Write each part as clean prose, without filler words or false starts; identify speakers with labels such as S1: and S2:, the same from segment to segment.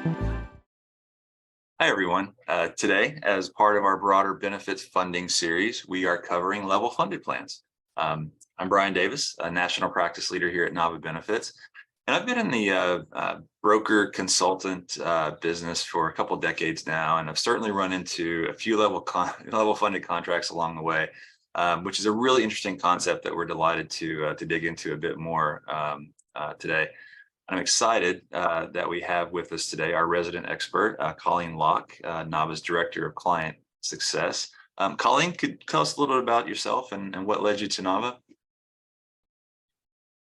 S1: Hi, everyone. Today, as part of our broader benefits funding series, we are covering level funded plans. I'm Bryan Davis, a national practice leader here at Nava Benefits, and I've been in the broker consultant business for a couple decades now, and I've certainly run into a few level funded contracts along the way, which is a really interesting concept that we're delighted to dig into a bit more today. I'm excited that we have with us today our resident expert, Colleen Locke, Nava's Director of Client Success. Colleen, could you tell us a little bit about yourself and what led you to Nava?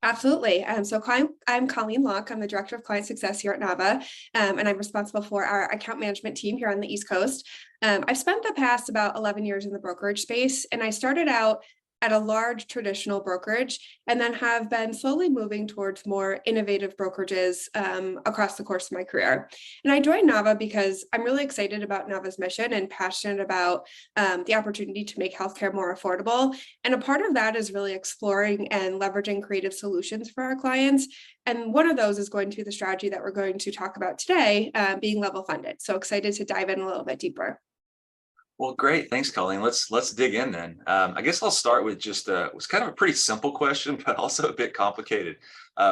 S2: Absolutely. I'm Colleen Locke. I'm the Director of Client Success here at Nava, and I'm responsible for our account management team here on the East Coast. I've spent the past about 11 years in the brokerage space, and I started out at a large traditional brokerage and then have been slowly moving towards more innovative brokerages across the course of my career. And I joined Nava because I'm really excited about Nava's mission and passionate about the opportunity to make healthcare more affordable. And a part of that is really exploring and leveraging creative solutions for our clients. And one of those is going to be the strategy that we're going to talk about today, being level funded. So excited to dive in a little bit deeper.
S1: Well, great. Thanks, Colleen. Let's dig in then. I guess I'll start with just it was kind of a pretty simple question, but also a bit complicated.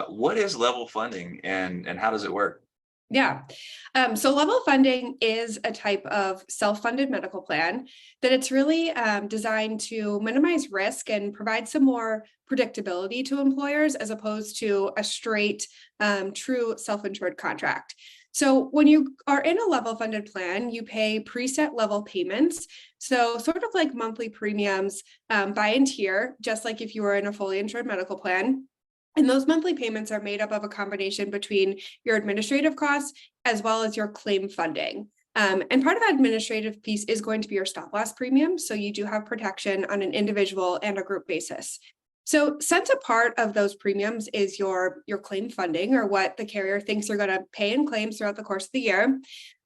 S1: What is level funding and how does it work?
S2: Yeah. So level funding is a type of self-funded medical plan that it's really designed to minimize risk and provide some more predictability to employers as opposed to a straight, true self-insured contract. So when you are in a level funded plan, you pay preset level payments. So sort of like monthly premiums by in tier, just like if you were in a fully insured medical plan. And those monthly payments are made up of a combination between your administrative costs as well as your claim funding. And part of that administrative piece is going to be your stop loss premium. So you do have protection on an individual and a group basis. So since a part of those premiums is your claim funding, or what the carrier thinks you're going to pay in claims throughout the course of the year,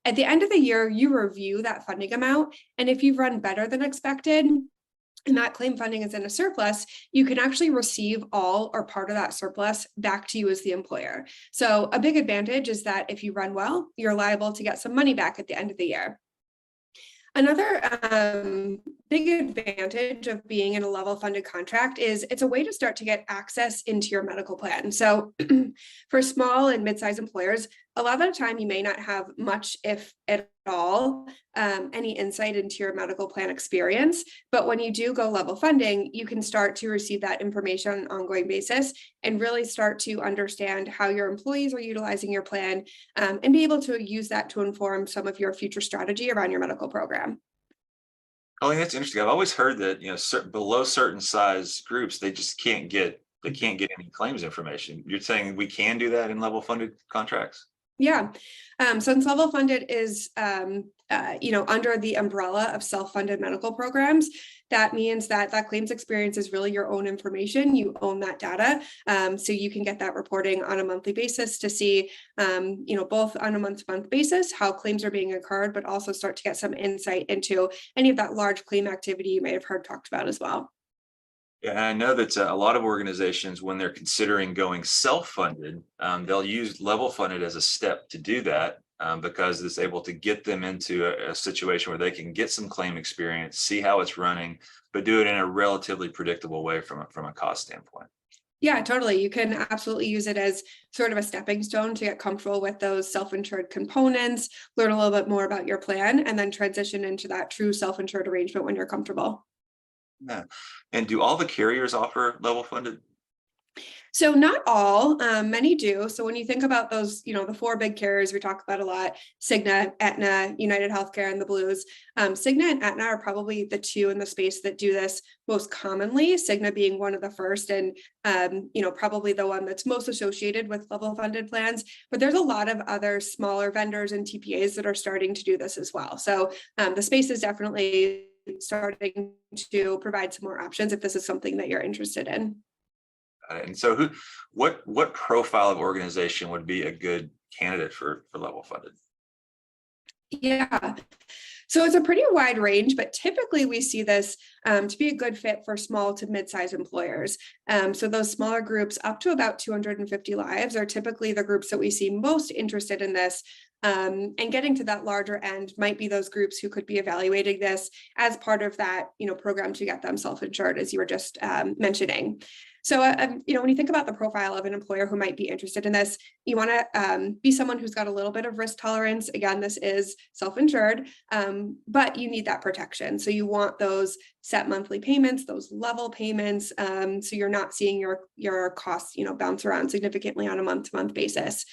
S2: at the end of the year, you review that funding amount. And if you've run better than expected, and that claim funding is in a surplus, you can actually receive all or part of that surplus back to you as the employer. So a big advantage is that if you run well, you're liable to get some money back at the end of the year. Another big advantage of being in a level funded contract is it's a way to start to get access into your medical plan. So for small and mid-sized employers, a lot of the time you may not have much, if at all, any insight into your medical plan experience. But when you do go level funding, you can start to receive that information on an ongoing basis and really start to understand how your employees are utilizing your plan and be able to use that to inform some of your future strategy around your medical program.
S1: Colleen, that's interesting. I've always heard that below certain size groups, they just can't get any claims information. You're saying we can do that in level funded contracts?
S2: Yeah. Since level funded is, under the umbrella of self-funded medical programs, that means that claims experience is really your own information. You own that data. So you can get that reporting on a monthly basis to see, both on a month-to-month basis, how claims are being incurred, but also start to get some insight into any of that large claim activity you may have heard talked about as well.
S1: Yeah, and I know that a lot of organizations, when they're considering going self-funded, they'll use level funded as a step to do that because it's able to get them into a situation where they can get some claim experience, see how it's running, but do it in a relatively predictable way from a cost standpoint.
S2: Yeah, totally. You can absolutely use it as sort of a stepping stone to get comfortable with those self-insured components, learn a little bit more about your plan, and then transition into that true self-insured arrangement when you're comfortable.
S1: Yeah. And do all the carriers offer level funded?
S2: So not all, many do. So when you think about those, the four big carriers we talk about a lot, Cigna, Aetna, United Healthcare, and the Blues. Cigna and Aetna are probably the two in the space that do this most commonly, Cigna being one of the first and, probably the one that's most associated with level funded plans. But there's a lot of other smaller vendors and TPAs that are starting to do this as well. So the space is definitely starting to provide some more options if this is something that you're interested in.
S1: And so what profile of organization would be a good candidate for level funded?
S2: Yeah. So it's a pretty wide range, but typically we see this to be a good fit for small to mid-sized employers. So those smaller groups up to about 250 lives are typically the groups that we see most interested in this. And getting to that larger end might be those groups who could be evaluating this as part of that, program to get them self-insured, as you were just mentioning. So, when you think about the profile of an employer who might be interested in this, you want to be someone who's got a little bit of risk tolerance. Again, this is self-insured, but you need that protection. So you want those set monthly payments, those level payments, so you're not seeing your costs, bounce around significantly on a month-to-month basis.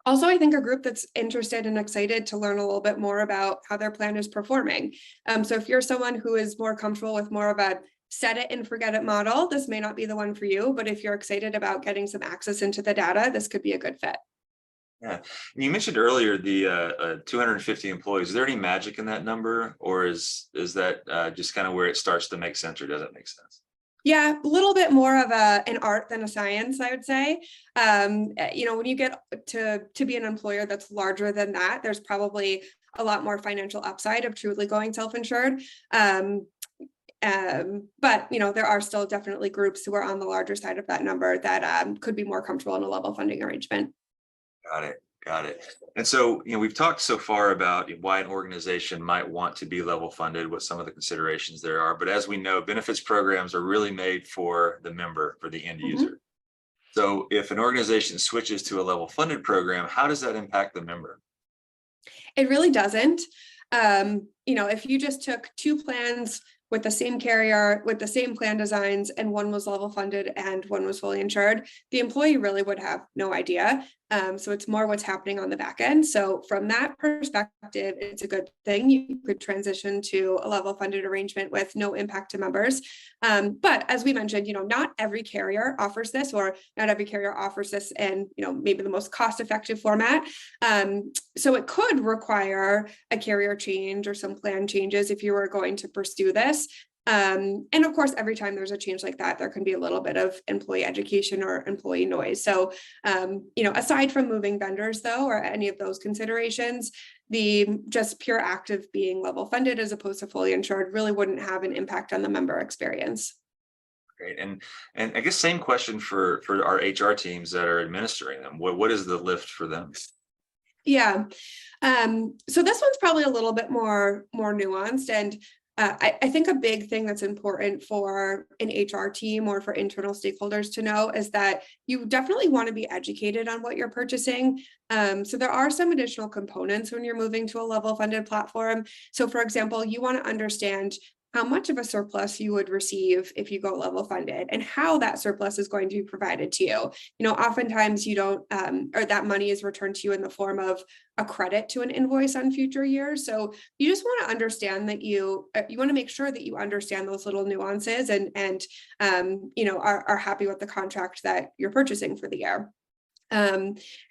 S2: Also, I think a group that's interested and excited to learn a little bit more about how their plan is performing. So if you're someone who is more comfortable with more of a set it and forget it model, this may not be the one for you, but if you're excited about getting some access into the data, this could be a good fit.
S1: Yeah, and you mentioned earlier the 250 employees. Is there any magic in that number, or is that just kind of where it starts to make sense, or does it make sense?
S2: Yeah, a little bit more of an art than a science, I would say. When you get to be an employer that's larger than that, there's probably a lot more financial upside of truly going self-insured. But there are still definitely groups who are on the larger side of that number that could be more comfortable in a level funding arrangement.
S1: Got it. And so, we've talked so far about why an organization might want to be level funded, what some of the considerations there are. But as we know, benefits programs are really made for the member, for the end user. So if an organization switches to a level funded program, how does that impact the member?
S2: It really doesn't. If you just took two plans with the same carrier, with the same plan designs, and one was level funded and one was fully insured, the employee really would have no idea. So it's more what's happening on the back end. So from that perspective, it's a good thing. You could transition to a level funded arrangement with no impact to members. But as we mentioned, not every carrier offers this, or not every carrier offers this in, maybe the most cost-effective format. So it could require a carrier change or some plan changes if you were going to pursue this. And of course, every time there's a change like that, there can be a little bit of employee education or employee noise. So, aside from moving vendors, though, or any of those considerations, the just pure act of being level funded as opposed to fully insured really wouldn't have an impact on the member experience.
S1: Great. And I guess same question for our HR teams that are administering them. What is the lift for them?
S2: Yeah. So this one's probably a little bit more nuanced, and I think a big thing that's important for an HR team or for internal stakeholders to know is that you definitely want to be educated on what you're purchasing. So there are some additional components when you're moving to a level funded platform. So for example, you want to understand how much of a surplus you would receive if you go level funded and how that surplus is going to be provided to you. Oftentimes you don't, or that money is returned to you in the form of a credit to an invoice on future years. So you just want to understand that you want to make sure that you understand those little nuances and are happy with the contract that you're purchasing for the year.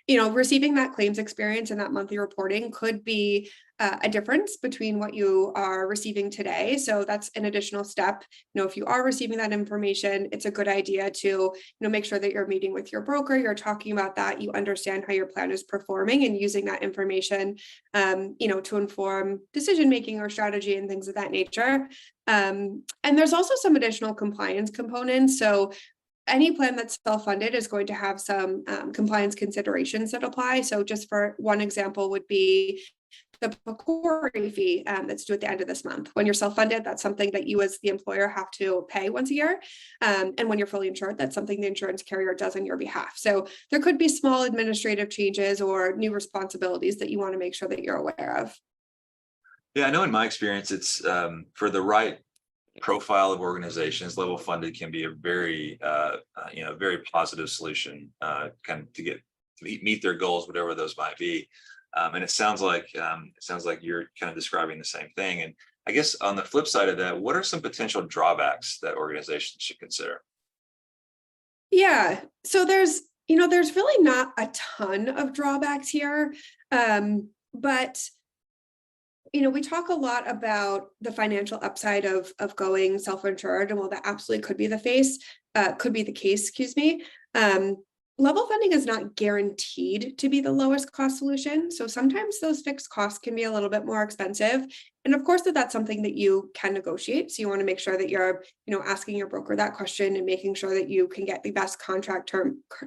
S2: Receiving that claims experience and that monthly reporting could be a difference between what you are receiving today. So that's an additional step. If you are receiving that information, it's a good idea to, make sure that you're meeting with your broker, you're talking about that, you understand how your plan is performing and using that information, to inform decision-making or strategy and things of that nature. And there's also some additional compliance components. So any plan that's self-funded is going to have some compliance considerations that apply. So just for one example would be the PCORI fee that's due at the end of this month. When you're self-funded, that's something that you as the employer have to pay once a year. And when you're fully insured, that's something the insurance carrier does on your behalf. So there could be small administrative changes or new responsibilities that you want to make sure that you're aware of.
S1: Yeah, I know in my experience, it's for the right profile of organizations, level funded can be a very, very positive solution, kind of to meet their goals, whatever those might be. And it sounds like you're kind of describing the same thing. And I guess on the flip side of that, what are some potential drawbacks that organizations should consider?
S2: Yeah, so there's really not a ton of drawbacks here, but we talk a lot about the financial upside of going self-insured, and while that absolutely could be the case, excuse me. Level funding is not guaranteed to be the lowest cost solution. So sometimes those fixed costs can be a little bit more expensive. And of course, that's something that you can negotiate. So you want to make sure that you're, asking your broker that question and making sure that you can get the best contract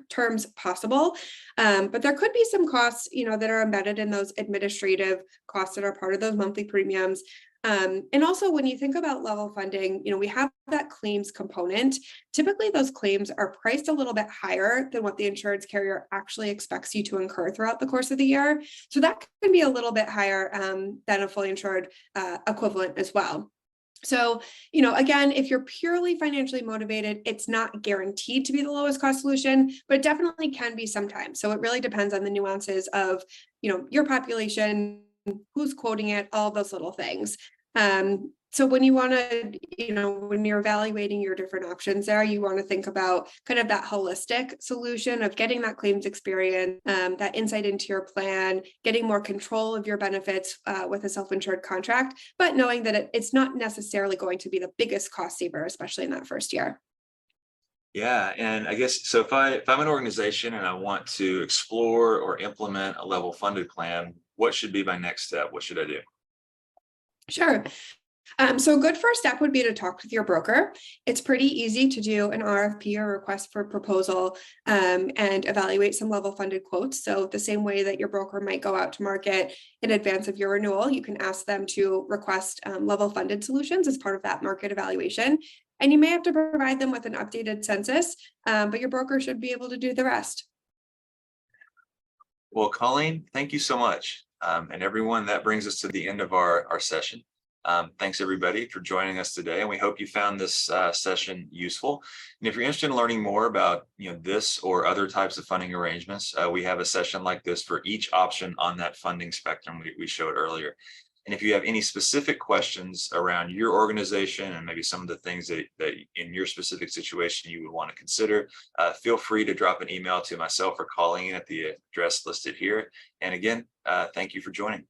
S2: terms possible. But there could be some costs, that are embedded in those administrative costs that are part of those monthly premiums. And also when you think about level funding, we have that claims component. Typically those claims are priced a little bit higher than what the insurance carrier actually expects you to incur throughout the course of the year. So that can be a little bit higher than a fully insured equivalent as well. So, again, if you're purely financially motivated, it's not guaranteed to be the lowest cost solution, but it definitely can be sometimes. So it really depends on the nuances of, your population, who's quoting it, all those little things. So when you want to, when you're evaluating your different options there, you want to think about kind of that holistic solution of getting that claims experience, that insight into your plan, getting more control of your benefits with a self-insured contract, but knowing that it's not necessarily going to be the biggest cost saver, especially in that first year.
S1: Yeah, and I guess so if I'm an organization and I want to explore or implement a level funded plan, what should be my next step? What should I do?
S2: Sure. So a good first step would be to talk with your broker. It's pretty easy to do an RFP or request for proposal and evaluate some level funded quotes. So the same way that your broker might go out to market in advance of your renewal, you can ask them to request level funded solutions as part of that market evaluation. And you may have to provide them with an updated census, but your broker should be able to do the rest.
S1: Well, Colleen, thank you so much. And everyone, that brings us to the end of our session. Thanks everybody for joining us today, and we hope you found this session useful. And if you're interested in learning more about this or other types of funding arrangements, we have a session like this for each option on that funding spectrum we showed earlier. And if you have any specific questions around your organization and maybe some of the things that in your specific situation you would want to consider, feel free to drop an email to myself or Colleen at the address listed here. And again, thank you for joining.